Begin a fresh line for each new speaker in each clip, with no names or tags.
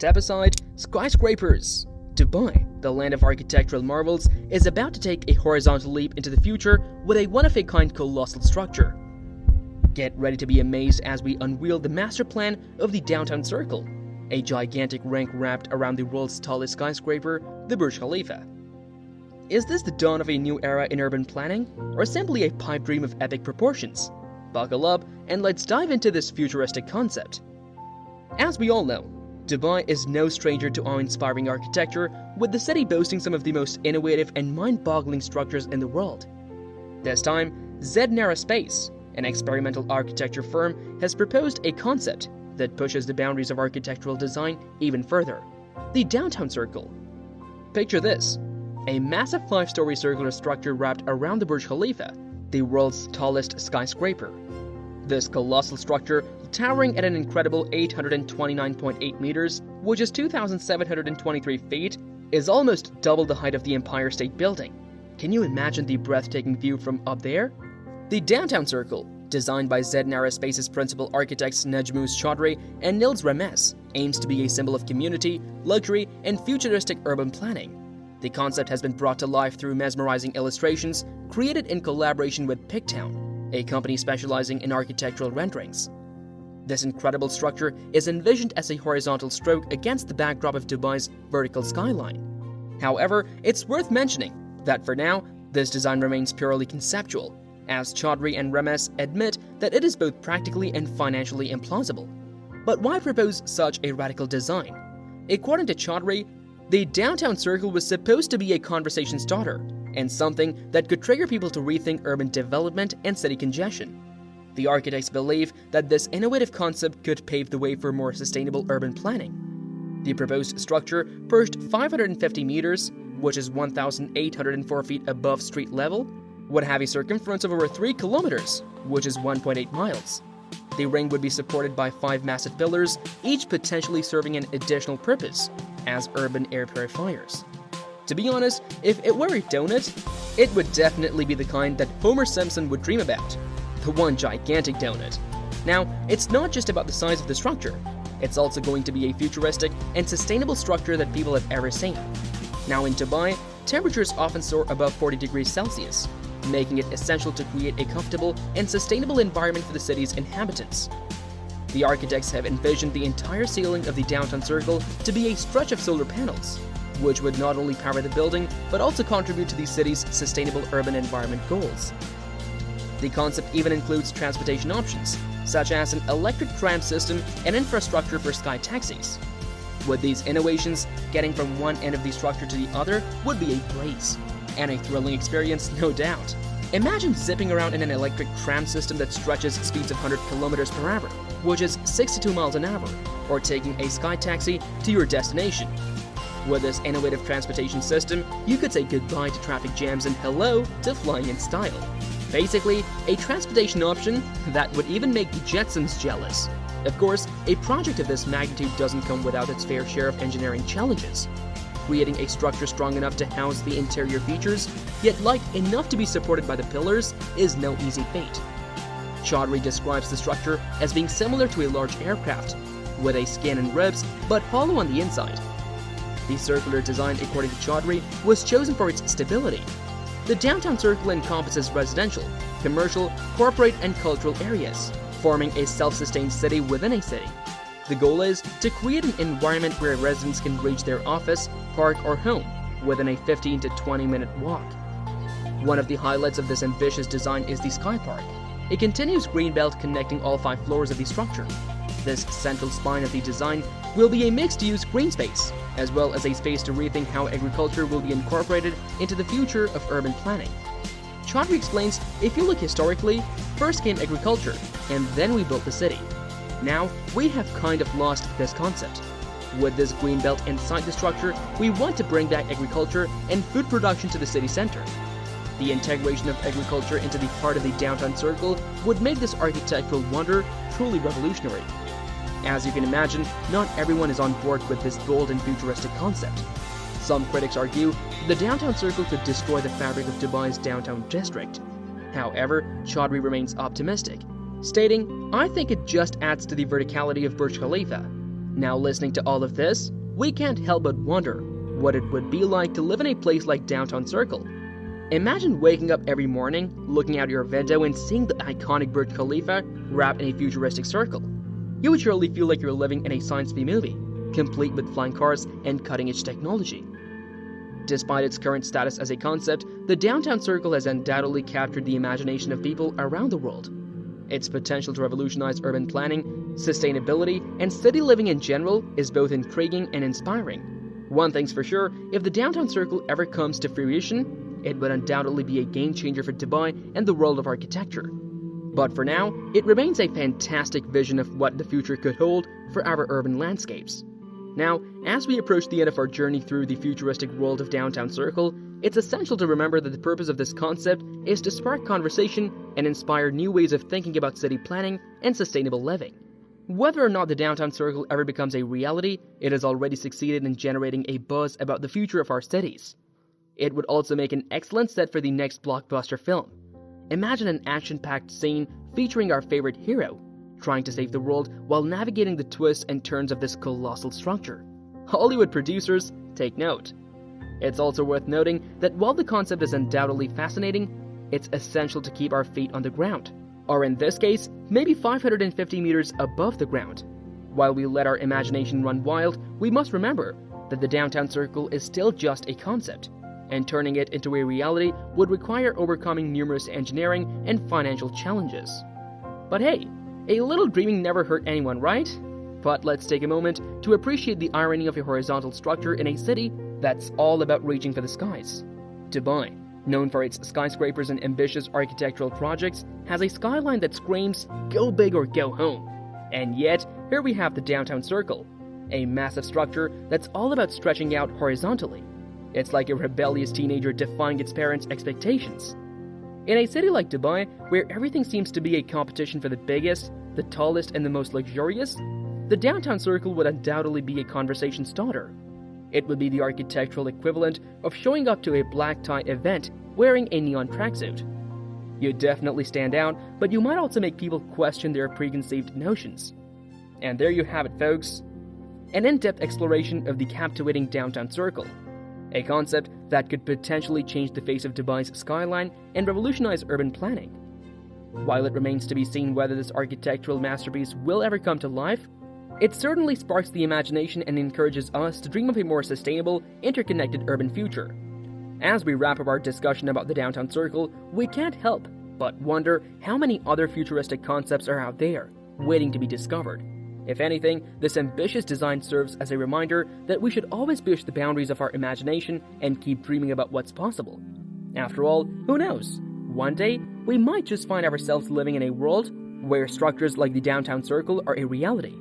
step aside, skyscrapers. Dubai, the land of architectural marvels, is about to take a horizontal leap into the future with a one-of-a-kind colossal structure. Get ready to be amazed as we unveil the master plan of the Downtown Circle, a gigantic ring wrapped around the world's tallest skyscraper, the Burj Khalifa. Is this the dawn of a new era in urban planning, or simply a pipe dream of epic proportions? Buckle up and let's dive into this futuristic concept. As we all know, Dubai is no stranger to awe-inspiring architecture, with the city boasting some of the most innovative and mind-boggling structures in the world. This time, Zeidner Space, an experimental architecture firm, has proposed a concept that pushes the boundaries of architectural design even further: the Downtown Circle. Picture this: a massive 5-story circular structure wrapped around the Burj Khalifa, the world's tallest skyscraper. This colossal structure, towering at an incredible 829.8 meters, which is 2,723 feet, is almost double the height of the Empire State Building. Can you imagine the breathtaking view from up there? The Downtown Circle, designed by Zeidner Space's principal architects Najmous Chaudhry and Nils Remes, aims to be a symbol of community, luxury, and futuristic urban planning. The concept has been brought to life through mesmerizing illustrations created in collaboration with Pictown, a company specializing in architectural renderings. This incredible structure is envisioned as a horizontal stroke against the backdrop of Dubai's vertical skyline. However, it's worth mentioning that for now, this design remains purely conceptual, as Chaudhry and Remes admit that it is both practically and financially implausible. But why propose such a radical design? According to Chaudhry, the Downtown Circle was supposed to be a conversation starter, and something that could trigger people to rethink urban development and city congestion. The architects believe that this innovative concept could pave the way for more sustainable urban planning. The proposed structure, perched 550 meters, which is 1,804 feet above street level, would have a circumference of over 3 kilometers, which is 1.8 miles. The ring would be supported by 5 massive pillars, each potentially serving an additional purpose as urban air purifiers. To be honest, if it were a donut, it would definitely be the kind that Homer Simpson would dream about. The one gigantic donut. Now, it's not just about the size of the structure. It's also going to be a futuristic and sustainable structure that people have ever seen. Now in Dubai, temperatures often soar above 40 degrees Celsius, making it essential to create a comfortable and sustainable environment for the city's inhabitants. The architects have envisioned the entire ceiling of the Downtown Circle to be a stretch of solar panels, which would not only power the building, but also contribute to the city's sustainable urban environment goals. The concept even includes transportation options, such as an electric tram system and infrastructure for sky taxis. With these innovations, getting from one end of the structure to the other would be a breeze, and a thrilling experience, no doubt. Imagine zipping around in an electric tram system that stretches speeds of 100 kilometers per hour, which is 62 miles an hour, or taking a sky taxi to your destination. With this innovative transportation system, you could say goodbye to traffic jams and hello to flying in style. Basically, a transportation option that would even make the Jetsons jealous. Of course, a project of this magnitude doesn't come without its fair share of engineering challenges. Creating a structure strong enough to house the interior features, yet light enough to be supported by the pillars, is no easy feat. Chaudhry describes the structure as being similar to a large aircraft, with a skin and ribs, but hollow on the inside. The circular design, according to Chaudhry, was chosen for its stability. The Downtown Circle encompasses residential, commercial, corporate, and cultural areas, forming a self-sustained city within a city. The goal is to create an environment where residents can reach their office, park, or home within a 15 to 20-minute walk. One of the highlights of this ambitious design is the Sky Park, a continuous green belt connecting all 5 floors of the structure. This central spine of the design will be a mixed-use green space, as well as a space to rethink how agriculture will be incorporated into the future of urban planning. Chaudhry explains, if you look historically, first came agriculture, and then we built the city. Now, we have kind of lost this concept. With this green belt inside the structure, we want to bring back agriculture and food production to the city center. The integration of agriculture into the heart of the Downtown Circle would make this architectural wonder truly revolutionary. As you can imagine, not everyone is on board with this bold and futuristic concept. Some critics argue the Downtown Circle could destroy the fabric of Dubai's downtown district. However, Chaudhry remains optimistic, stating, "I think it just adds to the verticality of Burj Khalifa. Now, listening to all of this, we can't help but wonder what it would be like to live in a place like Downtown Circle. Imagine waking up every morning, looking out your window and seeing the iconic Burj Khalifa wrapped in a futuristic circle. You would surely feel like you're living in a science fiction movie, complete with flying cars and cutting-edge technology. Despite its current status as a concept, the Downtown Circle has undoubtedly captured the imagination of people around the world. Its potential to revolutionize urban planning, sustainability, and city living in general is both intriguing and inspiring. One thing's for sure, if the Downtown Circle ever comes to fruition, it would undoubtedly be a game-changer for Dubai and the world of architecture. But for now, it remains a fantastic vision of what the future could hold for our urban landscapes. Now, as we approach the end of our journey through the futuristic world of Downtown Circle, it's essential to remember that the purpose of this concept is to spark conversation and inspire new ways of thinking about city planning and sustainable living. Whether or not the Downtown Circle ever becomes a reality, it has already succeeded in generating a buzz about the future of our cities. It would also make an excellent set for the next blockbuster film. Imagine an action-packed scene featuring our favorite hero, trying to save the world while navigating the twists and turns of this colossal structure. Hollywood producers, take note. It's also worth noting that while the concept is undoubtedly fascinating, it's essential to keep our feet on the ground, or in this case, maybe 550 meters above the ground. While we let our imagination run wild, we must remember that the Downtown Circle is still just a concept, and turning it into a reality would require overcoming numerous engineering and financial challenges. But hey, a little dreaming never hurt anyone, right? But let's take a moment to appreciate the irony of a horizontal structure in a city that's all about reaching for the skies. Dubai, known for its skyscrapers and ambitious architectural projects, has a skyline that screams, "Go big or go home." And yet, here we have the Downtown Circle, a massive structure that's all about stretching out horizontally. It's like a rebellious teenager defying its parents' expectations. In a city like Dubai, where everything seems to be a competition for the biggest, the tallest, and the most luxurious, the Downtown Circle would undoubtedly be a conversation starter. It would be the architectural equivalent of showing up to a black tie event wearing a neon tracksuit. You'd definitely stand out, but you might also make people question their preconceived notions. And there you have it, folks. An in-depth exploration of the captivating Downtown Circle. A concept that could potentially change the face of Dubai's skyline and revolutionize urban planning. While it remains to be seen whether this architectural masterpiece will ever come to life, it certainly sparks the imagination and encourages us to dream of a more sustainable, interconnected urban future. As we wrap up our discussion about the Downtown Circle, we can't help but wonder how many other futuristic concepts are out there, waiting to be discovered. If anything, this ambitious design serves as a reminder that we should always push the boundaries of our imagination and keep dreaming about what's possible. After all, who knows? One day, we might just find ourselves living in a world where structures like the Downtown Circle are a reality.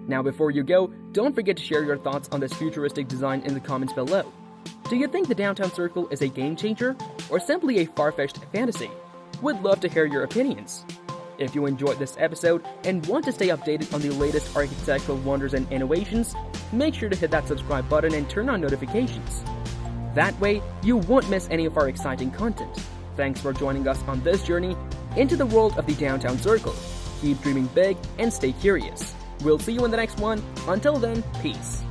Now, before you go, don't forget to share your thoughts on this futuristic design in the comments below. Do you think the Downtown Circle is a game changer, or simply a far-fetched fantasy? We'd love to hear your opinions. If you enjoyed this episode and want to stay updated on the latest architectural wonders and innovations, make sure to hit that subscribe button and turn on notifications. That way, you won't miss any of our exciting content. Thanks for joining us on this journey into the world of the Downtown Circle. Keep dreaming big and stay curious. We'll see you in the next one. Until then, peace.